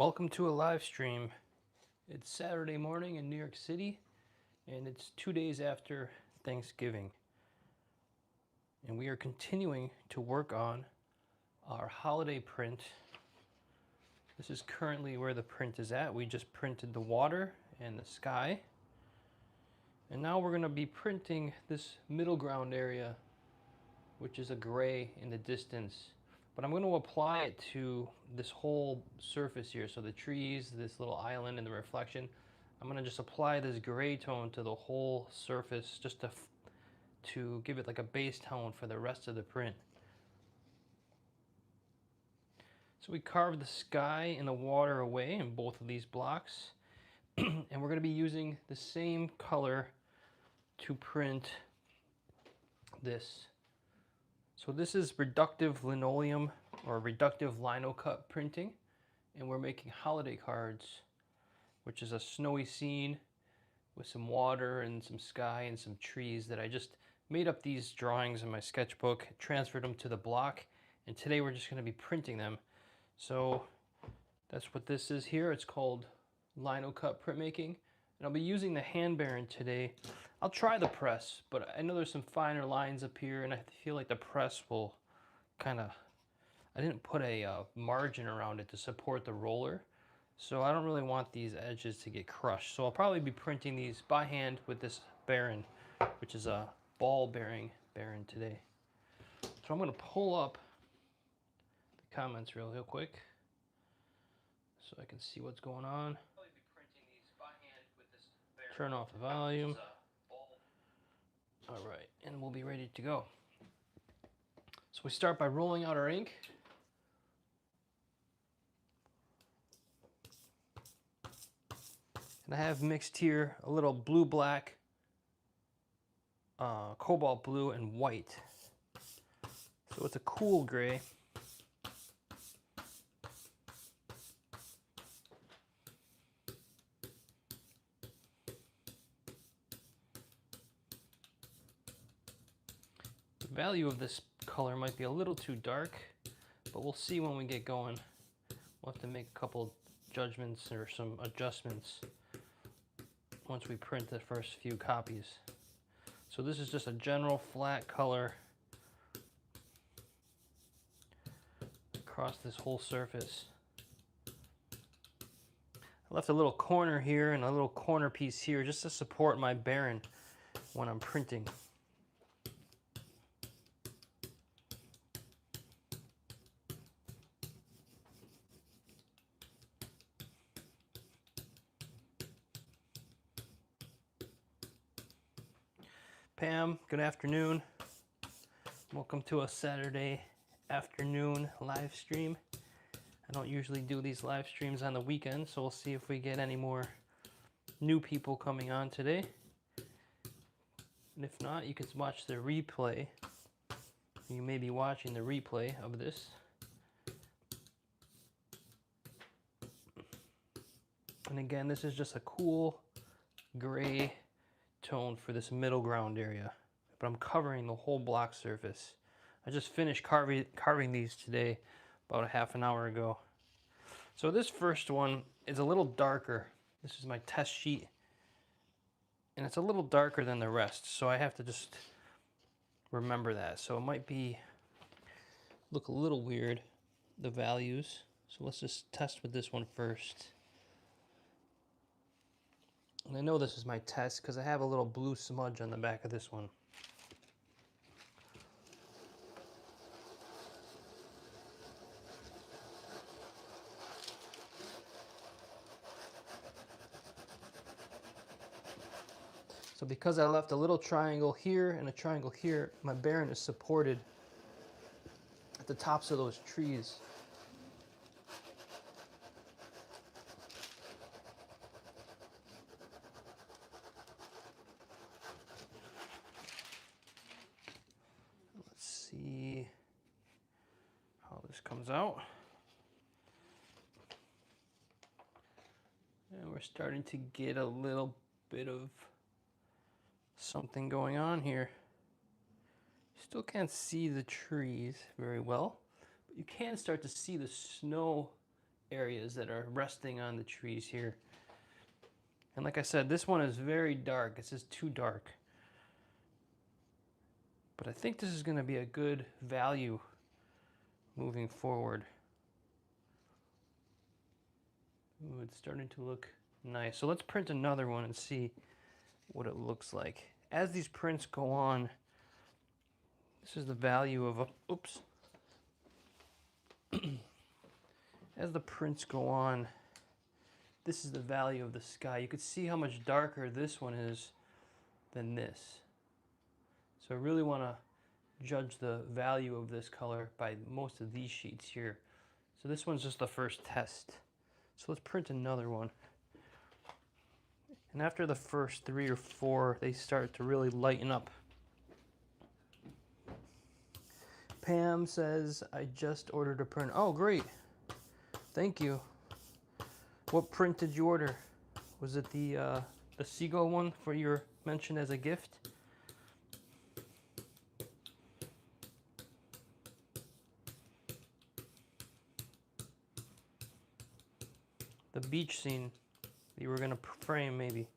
Welcome to a live stream. It's Saturday morning in New York City, and it's 2 days after Thanksgiving. And we are continuing to work on our holiday print. This is currently where the print is at. We just printed the water and the sky. And now we're going to be printing this middle ground area, which is a gray in the distance. But I'm going to apply it to this whole surface here. So the trees, this little island, and the reflection. I'm going to just apply this gray tone to the whole surface just to give it like a base tone for the rest of the print. So we carved the sky and the water away in both of these blocks. And we're going to be using the same color to print this. So this is reductive linoleum or reductive Linocut printing, and we're making holiday cards, which is a snowy scene with some water and some sky and some trees that I just made up these drawings in my sketchbook, transferred them to the block, and today we're just going to be printing them. So that's what this is here. It's called Linocut Printmaking. And I'll be using the hand baron today. I'll try the press, but I know there's some finer lines up here, and I feel like the press will kind of... I didn't put a margin around it to support the roller, so I don't really want these edges to get crushed. So I'll probably be printing these by hand with this baron, which is a ball bearing baron today. So I'm going to pull up the comments real quick so I can see what's going on. Turn off the volume. All right, and we'll be ready to go. So we start by rolling out our ink. And I have mixed here a little blue-black, cobalt blue, and white. So it's a cool gray. The value of this color might be a little too dark, but we'll see when we get going. We'll have to make a couple judgments or some adjustments once we print the first few copies. So this is just a general flat color across this whole surface. I left a little corner here and a little corner piece here just to support my baron when I'm printing. Pam, good afternoon. Welcome to a Saturday afternoon live stream. I don't usually do these live streams on the weekend, so we'll see if we get any more new people coming on today. And if not, you can watch the replay. You may be watching the replay of this. And again, this is just a cool gray tone for this middle ground area, but I'm covering the whole block surface. I just finished carving these today about a half an hour ago. So this first one is a little darker. This is my test sheet, and it's a little darker than the rest, so I have to just remember that. So it might look a little weird, the values. So let's just test with this one first. And I know this is my test because I have a little blue smudge on the back of this one. So because I left a little triangle here and a triangle here, my baron is supported at the tops of those trees. Let's see how this comes out. And we're starting to get a little bit of something going on here. Still can't see the trees very well, but you can start to see the snow areas that are resting on the trees here. And like I said, this one is very dark. It's just too dark. But I think this is going to be a good value moving forward. Ooh, it's starting to look nice. So let's print another one and see what it looks like. As these prints go on, this is the value of a, oops. As the prints go on, this is the value of the sky. You can see how much darker this one is than this. So I really want to judge the value of this color by most of these sheets here. So this one's just the first test. So let's print another one. And after the first 3 or 4, they start to really lighten up. Pam says, I just ordered a print. Oh, great. Thank you. What print did you order? Was it the seagull one for your mention as a gift? The beach scene that you were going to frame, maybe.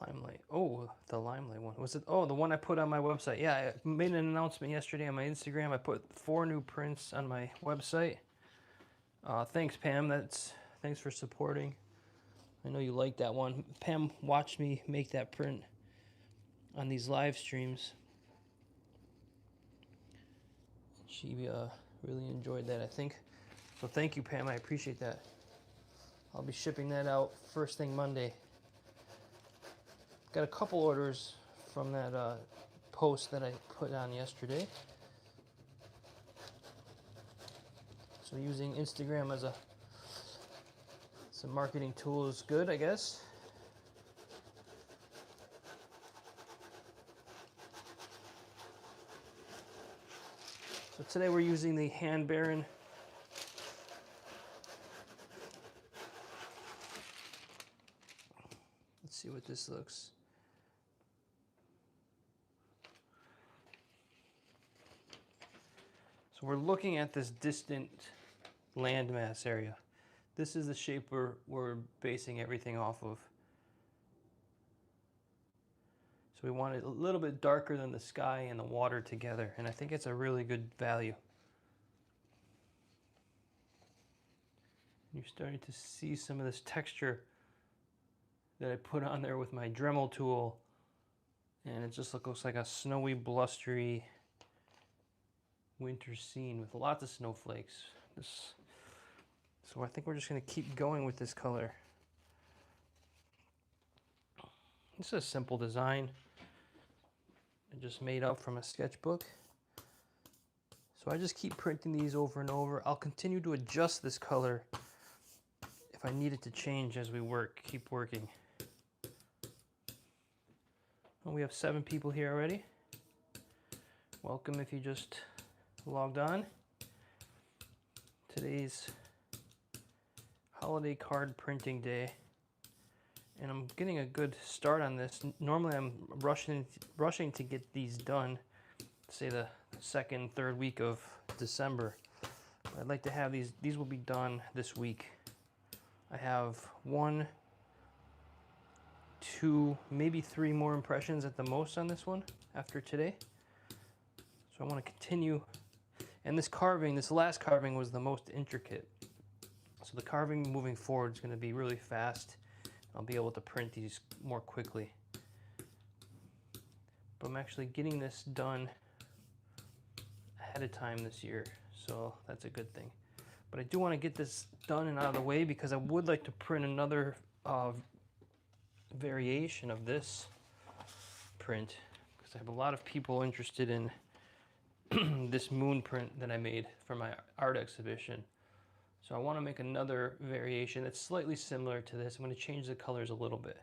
Limelight. Oh, the Limelight one. Was it? Oh, the one I put on my website. Yeah, I made an announcement yesterday on my Instagram. I put 4 new prints on my website. Thanks, Pam. Thanks for supporting. I know you like that one. Pam watched me make that print on these live streams. She really enjoyed that, I think. So thank you, Pam. I appreciate that. I'll be shipping that out first thing Monday. Got a couple orders from that post that I put on yesterday. So using Instagram as a marketing tool is good, I guess. So today we're using the Hand Baron. Let's see what this looks. So we're looking at this distant landmass area. This is the shape we're basing everything off of. So we want it a little bit darker than the sky and the water together, and I think it's a really good value. You're starting to see some of this texture that I put on there with my Dremel tool, and it just looks like a snowy, blustery winter scene with lots of snowflakes. So I think we're just going to keep going with this color. This is a simple design I just made up from a sketchbook. So I just keep printing these over and over. I'll continue to adjust this color if I need it to change as we keep working. Well, we have 7 people here already. Welcome if you just logged on. Today's holiday card printing day, and I'm getting a good start on this. Normally I'm rushing to get these done, say the 2nd, 3rd week of December. But I'd like to have these will be done this week. I have 1, 2, maybe 3 more impressions at the most on this one after today. So I want to continue. And this last carving was the most intricate. So the carving moving forward is going to be really fast. I'll be able to print these more quickly. But I'm actually getting this done ahead of time this year, so that's a good thing. But I do want to get this done and out of the way because I would like to print another variation of this print, because I have a lot of people interested in this moon print that I made for my art exhibition. So I want to make another variation that's slightly similar to this. I'm going to change the colors a little bit,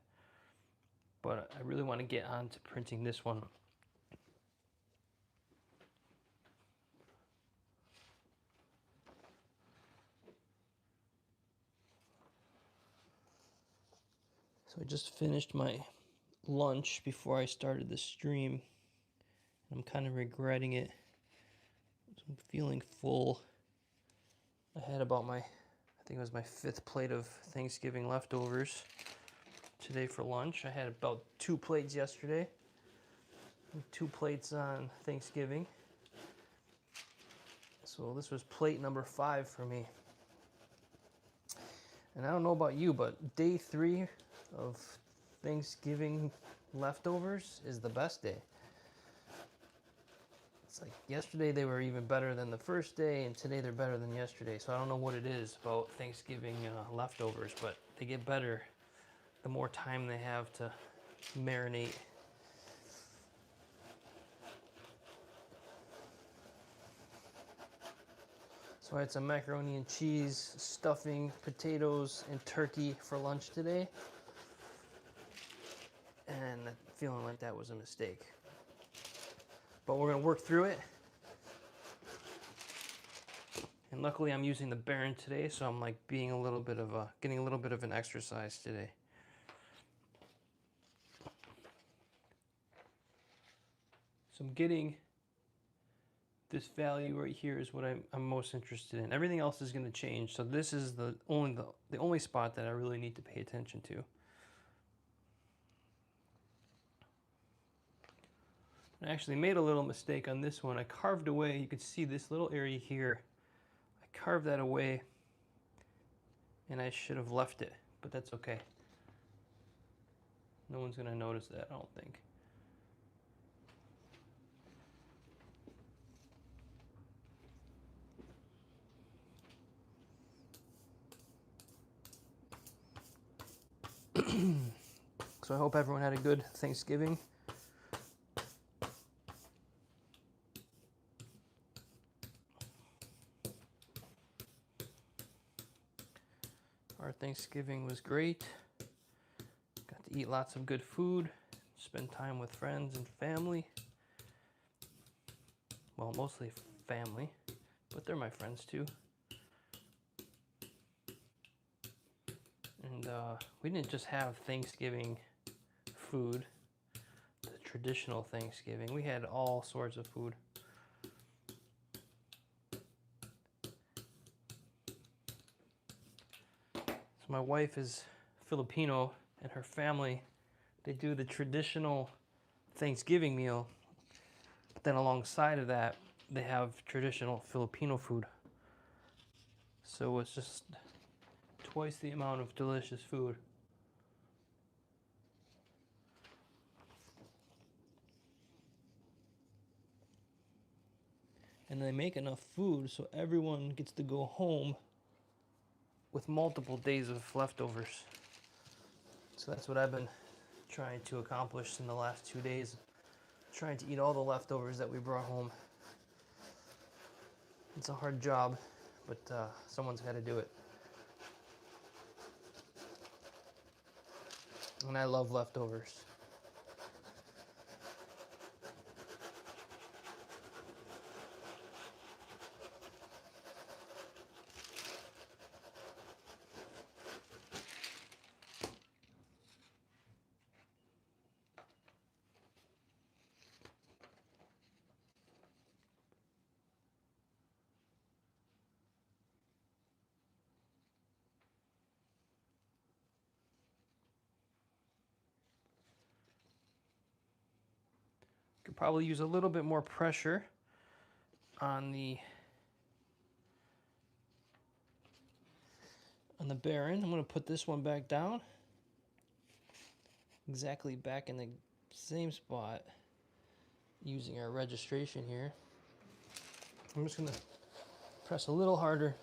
but I really want to get on to printing this one. So I just finished my lunch before I started the stream. I'm kind of regretting it. I'm feeling full. I had about I think it was my 5th plate of Thanksgiving leftovers today for lunch. I had about 2 plates yesterday, and 2 plates on Thanksgiving. So this was plate number 5 for me. And I don't know about you, but day 3 of Thanksgiving leftovers is the best day. It's like yesterday they were even better than the first day, and today they're better than yesterday. So I don't know what it is about Thanksgiving leftovers, but they get better the more time they have to marinate. So I had some macaroni and cheese, stuffing, potatoes, and turkey for lunch today. And feeling like that was a mistake. But we're gonna work through it. And luckily I'm using the Baron today, so I'm like getting a little bit of an exercise today. So I'm getting this value right here is what I'm most interested in. Everything else is going to change. So this is the only spot that I really need to pay attention to. I actually made a little mistake on this one. I carved away, you can see this little area here. I carved that away and I should have left it, but that's okay. No one's going to notice that, I don't think. So I hope everyone had a good Thanksgiving. Our Thanksgiving was great. Got to eat lots of good food, spend time with friends and family. Well, mostly family, but they're my friends too. And we didn't just have Thanksgiving food, the traditional Thanksgiving. We had all sorts of food. So my wife is Filipino, and her family, they do the traditional Thanksgiving meal, but then alongside of that, they have traditional Filipino food. So it's just twice the amount of delicious food. And they make enough food so everyone gets to go home with multiple days of leftovers. So that's what I've been trying to accomplish in the last 2 days. Trying to eat all the leftovers that we brought home. It's a hard job, but someone's got to do it. And I love leftovers. Could probably use a little bit more pressure on the Baron. I'm going to put this one back down. Exactly back in the same spot using our registration here. I'm just going to press a little harder.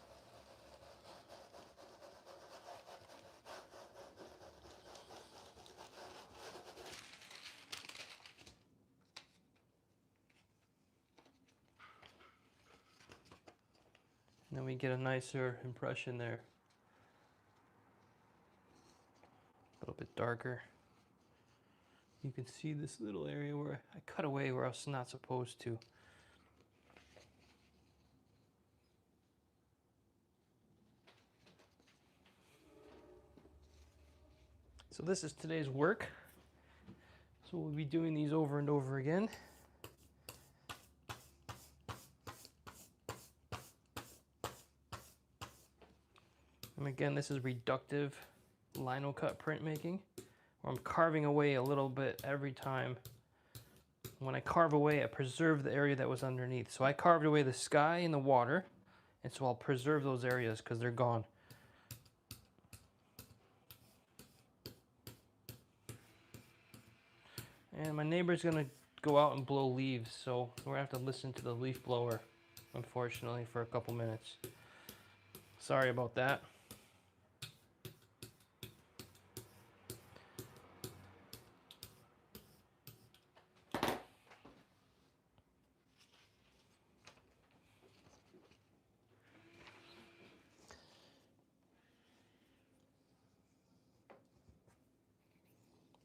And then we get a nicer impression there. A little bit darker. You can see this little area where I cut away where I was not supposed to. So this is today's work. So we'll be doing these over and over again. And again, this is reductive Linocut printmaking, where I'm carving away a little bit every time. When I carve away, I preserve the area that was underneath. So I carved away the sky and the water, and so I'll preserve those areas because they're gone. And my neighbor's gonna go out and blow leaves, so we're gonna have to listen to the leaf blower, unfortunately, for a couple minutes. Sorry about that.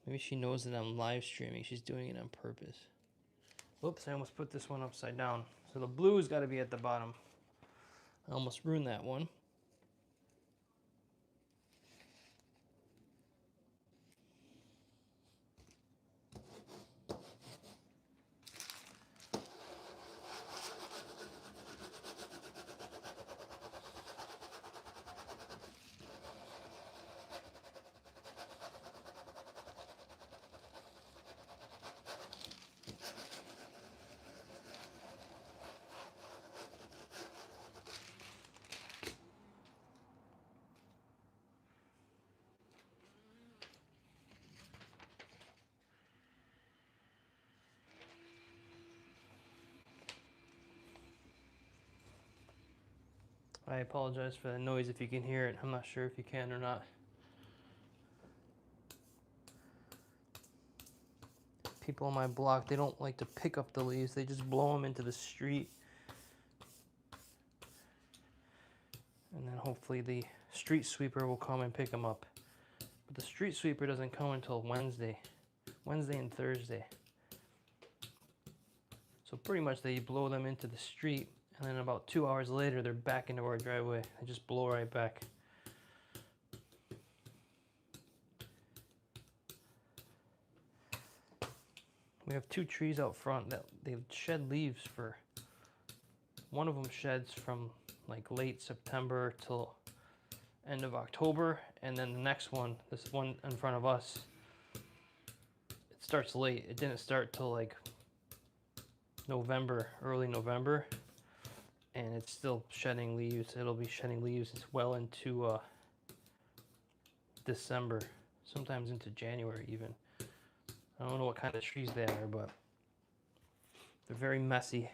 Maybe she knows that I'm live streaming. She's doing it on purpose. Oops, I almost put this one upside down. So the blue's got to be at the bottom. I almost ruined that one. I apologize for the noise if you can hear it. I'm not sure if you can or not. People on my block, they don't like to pick up the leaves. They just blow them into the street. And then hopefully the street sweeper will come and pick them up. But the street sweeper doesn't come until Wednesday and Thursday. So pretty much they blow them into the street, and then about 2 hours later they're back into our driveway. They just blow right back. We have 2 trees out front that they've shed leaves for. One of them sheds from like late September till end of October, and then the next one, this one in front of us, it starts late. It didn't start till like November, early November, and it's still shedding leaves. It'll be shedding leaves well into December, sometimes into January even. I don't know what kind of trees they are, but they're very messy.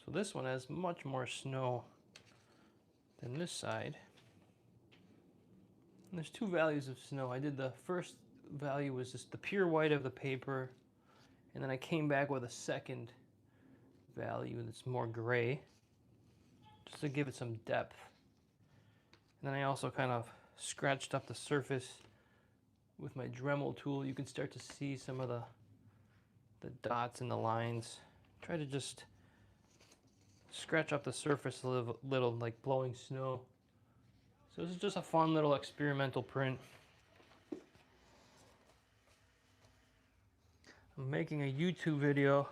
So this one has much more snow than this side. And there's 2 values of snow. I did the first value was just the pure white of the paper, and then I came back with a second value that's more gray, just to give it some depth. And then I also kind of scratched up the surface with my Dremel tool. You can start to see some of the dots and the lines. Try to just scratch up the surface a little like blowing snow. So this is just a fun little experimental print. I'm making a YouTube video.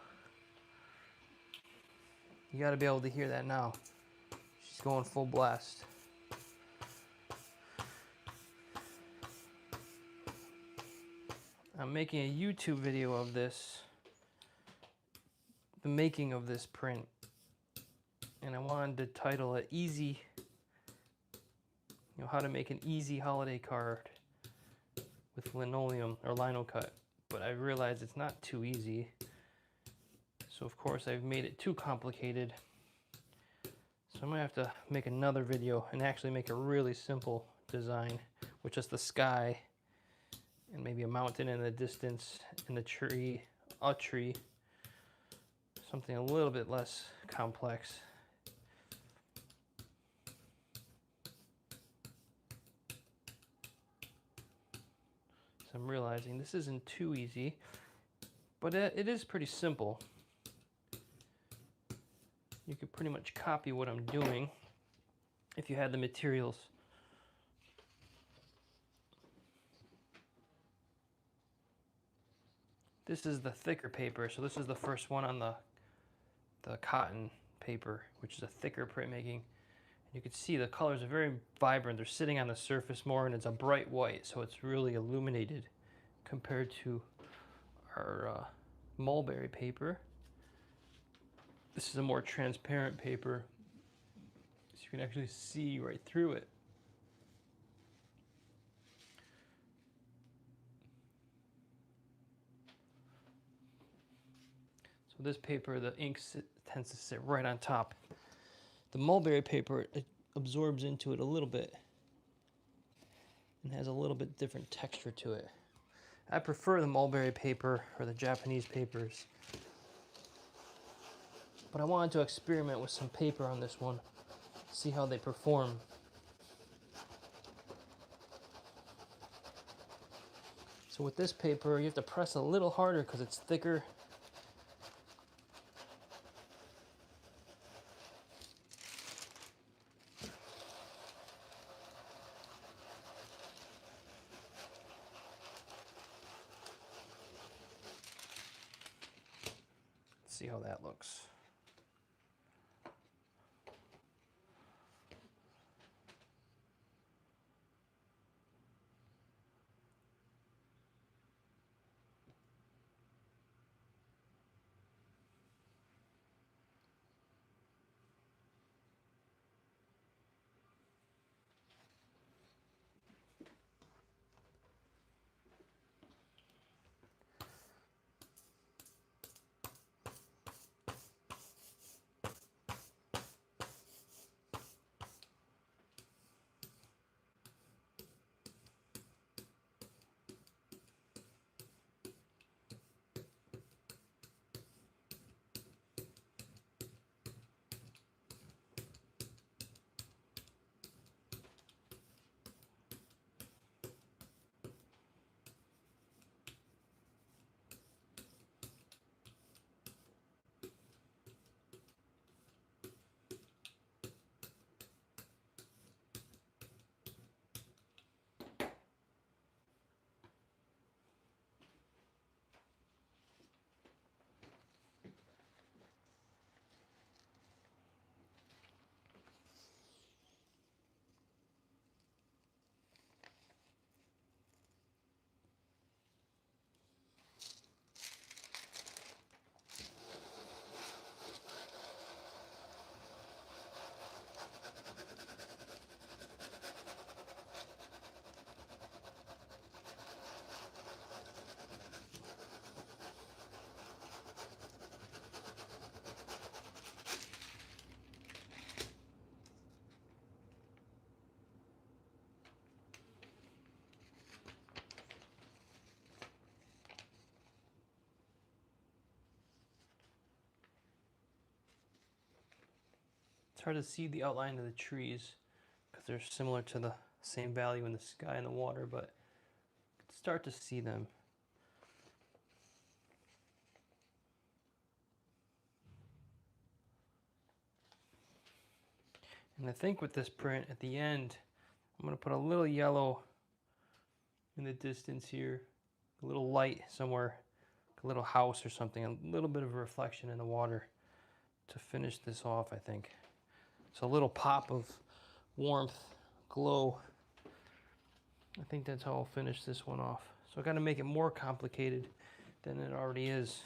You got to be able to hear that now. She's going full blast. I'm making a YouTube video of this, the making of this print, and I wanted to title it Easy, how to make an easy holiday card with linoleum or Linocut. But I realized it's not too easy, so of course I've made it too complicated. So I'm gonna have to make another video and actually make a really simple design with just the sky and maybe a mountain in the distance and the tree, a tree, something a little bit less complex. So I'm realizing this isn't too easy, but it is pretty simple. You could pretty much copy what I'm doing if you had the materials. This is the thicker paper, so this is the first one on the cotton paper, which is a thicker printmaking. You can see the colors are very vibrant. They're sitting on the surface more, and it's a bright white, so it's really illuminated compared to our mulberry paper. This is a more transparent paper, so you can actually see right through it. So this paper, the ink tends to sit right on top. The mulberry paper, it absorbs into it a little bit and has a little bit different texture to it. I prefer the mulberry paper or the Japanese papers, but I wanted to experiment with some paper on this one, see how they perform. So with this paper, you have to press a little harder because it's thicker. See how that looks. It's hard to see the outline of the trees because they're similar to the same value in the sky and the water, but you can start to see them. And I think with this print at the end, I'm going to put a little yellow in the distance here, a little light somewhere, a little house or something, a little bit of a reflection in the water to finish this off, I think. So a little pop of warmth, glow. I think that's how I'll finish this one off. So So I got to make it more complicated than it already is.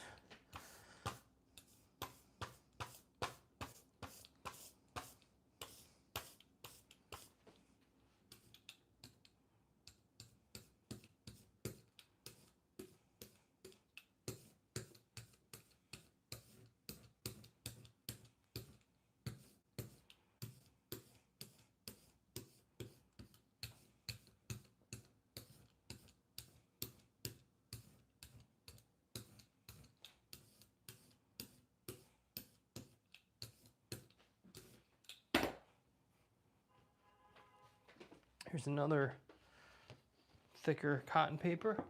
Here's another thicker cotton paper.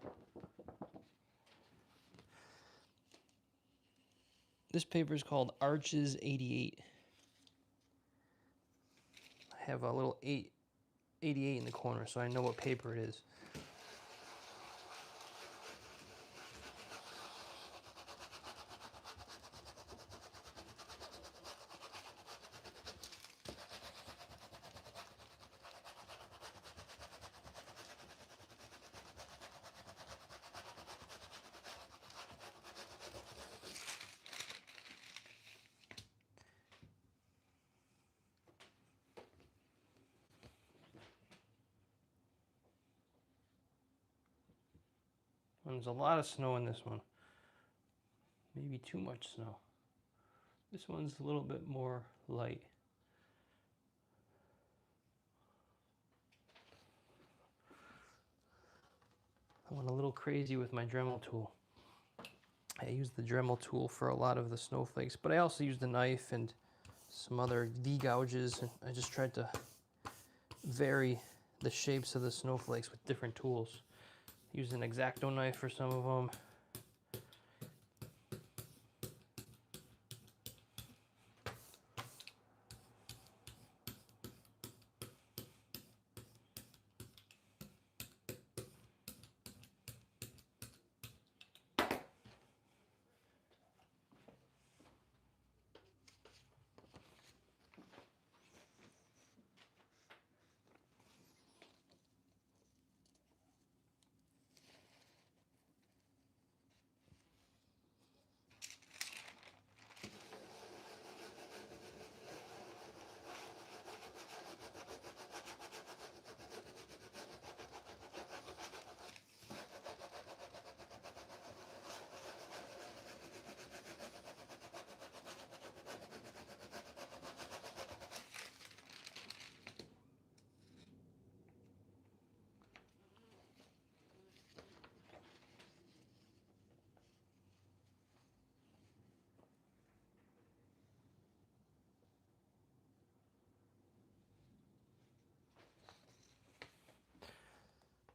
This paper is called Arches 88. I have a little 88 in the corner, so I know what paper it is. And there's a lot of snow in this one. Maybe too much snow. This one's a little bit more light. I went a little crazy with my Dremel tool. I used the Dremel tool for a lot of the snowflakes, but I also used a knife and some other V-gouges, and I just tried to vary the shapes of the snowflakes with different tools. Used an X-Acto knife for some of them.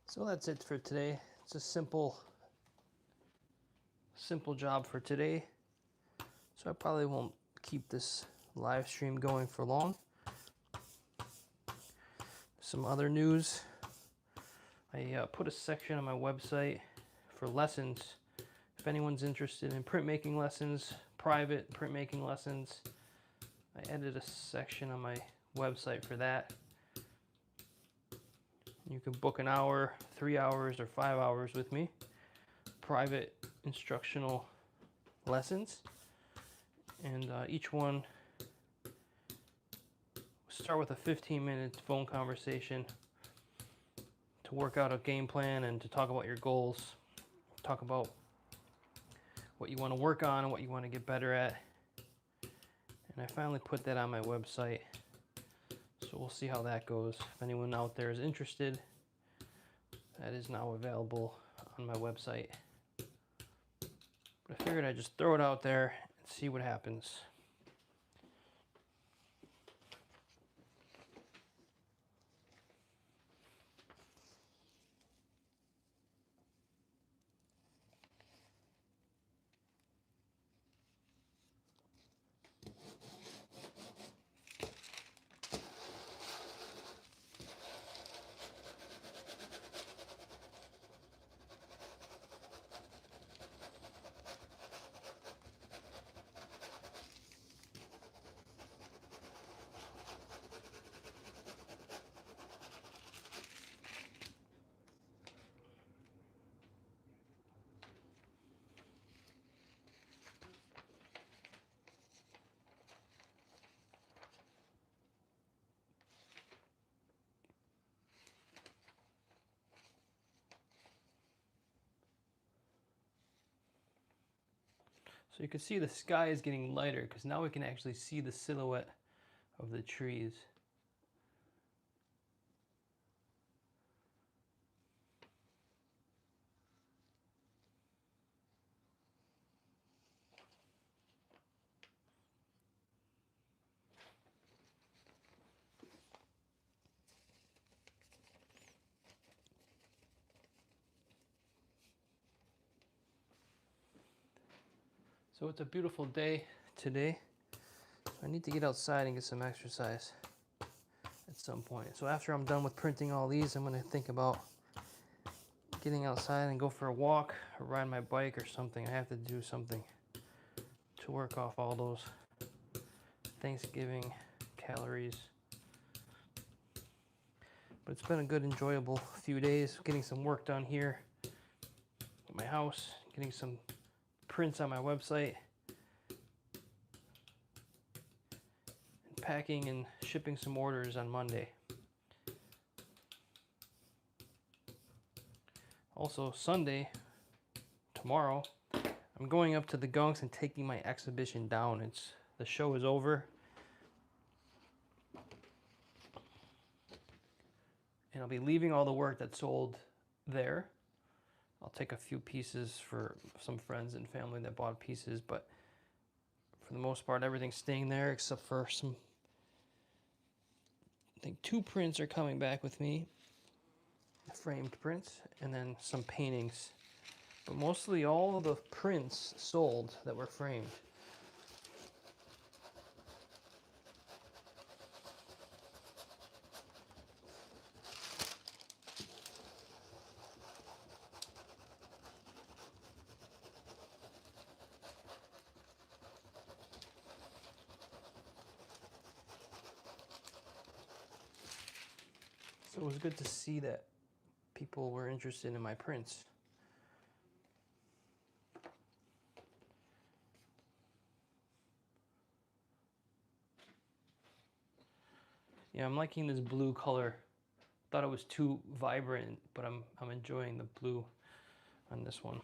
So that's it for today. It's a simple job for today. So I probably won't keep this live stream going for long. Some other news. I put a section on my website for lessons. If anyone's interested in printmaking lessons, private printmaking lessons, I added a section on my website for that. You can book an hour, 3 hours, or 5 hours with me. Private instructional lessons. And each one start with a 15-minute phone conversation to work out a game plan and to talk about your goals. Talk about what you want to work on and what you want to get better at. And I finally put that on my website. So we'll see how that goes. If anyone out there is interested, that is now available on my website. But I figured I'd just throw it out there and see what happens. So you can see the sky is getting lighter because now we can actually see the silhouette of the trees. So it's a beautiful day today. I need to get outside and get some exercise at some point. So after I'm done with printing all these, I'm going to think about getting outside and go for a walk or ride my bike or something. I have to do something to work off all those Thanksgiving calories. But it's been a good, enjoyable few days, getting some work done here at my house, getting some prints on my website, and packing and shipping some orders on Monday. Also, Sunday, tomorrow, I'm going up to the Gunks and taking my exhibition down. The show is over. And I'll be leaving all the work that's sold there. I'll take a few pieces for some friends and family that bought pieces, but for the most part, everything's staying there except for some, I think 2 prints are coming back with me, framed prints, and then some paintings. But mostly all of the prints sold that were framed. So it was good to see that people were interested in my prints. Yeah, I'm liking this blue color. Thought it was too vibrant, but I'm enjoying the blue on this one.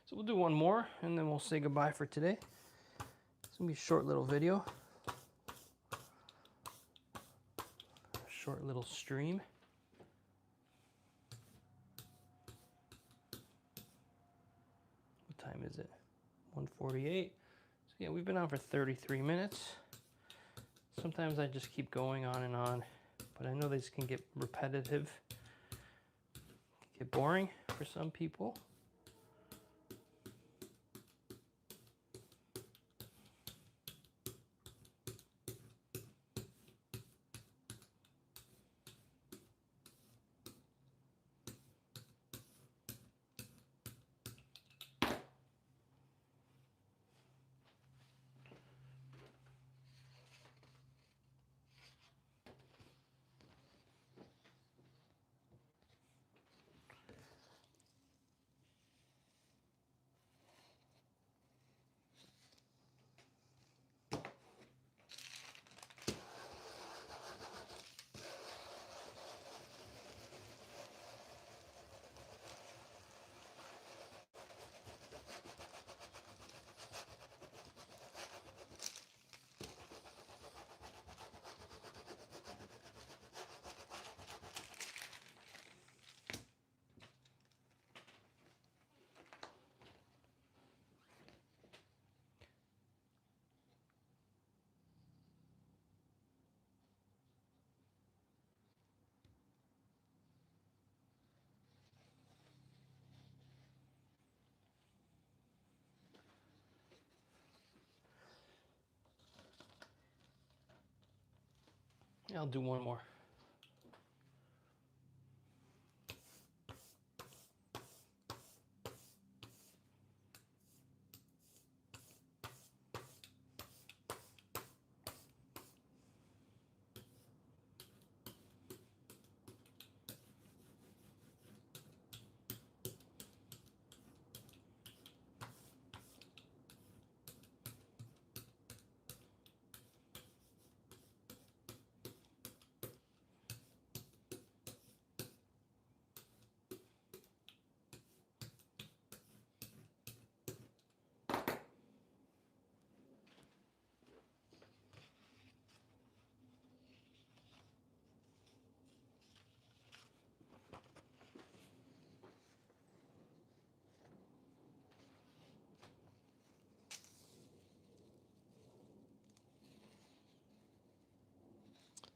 So we'll do one more and then we'll say goodbye for today. It's gonna be a short little video. A short little stream. What time is it? 1:48. So yeah, we've been on for 33 minutes. Sometimes I just keep going on and on, but I know this can get repetitive, get boring for some people. Yeah, I'll do one more.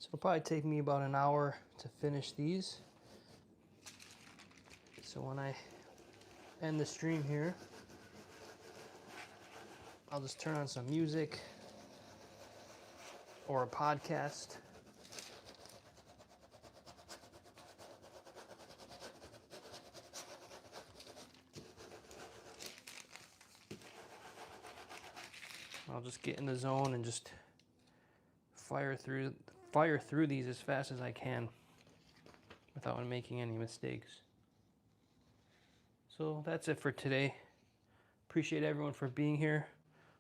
So it'll probably take me about an hour to finish these. So when I end the stream here, I'll just turn on some music or a podcast. I'll just get in the zone and just fire through these as fast as I can without making any mistakes. So that's it for today. Appreciate everyone for being here.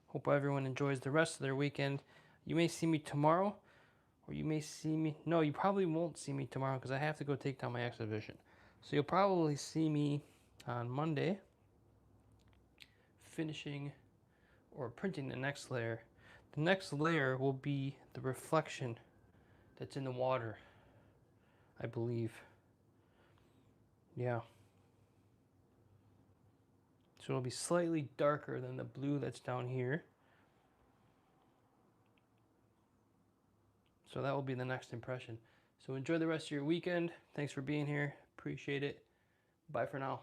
Hope everyone enjoys the rest of their weekend. You may see me tomorrow, or you may see me... No, you probably won't see me tomorrow because I have to go take down my exhibition. So you'll probably see me on Monday finishing or printing the next layer. The next layer will be the reflection that's in the water, I believe. Yeah. So it'll be slightly darker than the blue that's down here. So that will be the next impression. So enjoy the rest of your weekend. Thanks for being here. Appreciate it. Bye for now.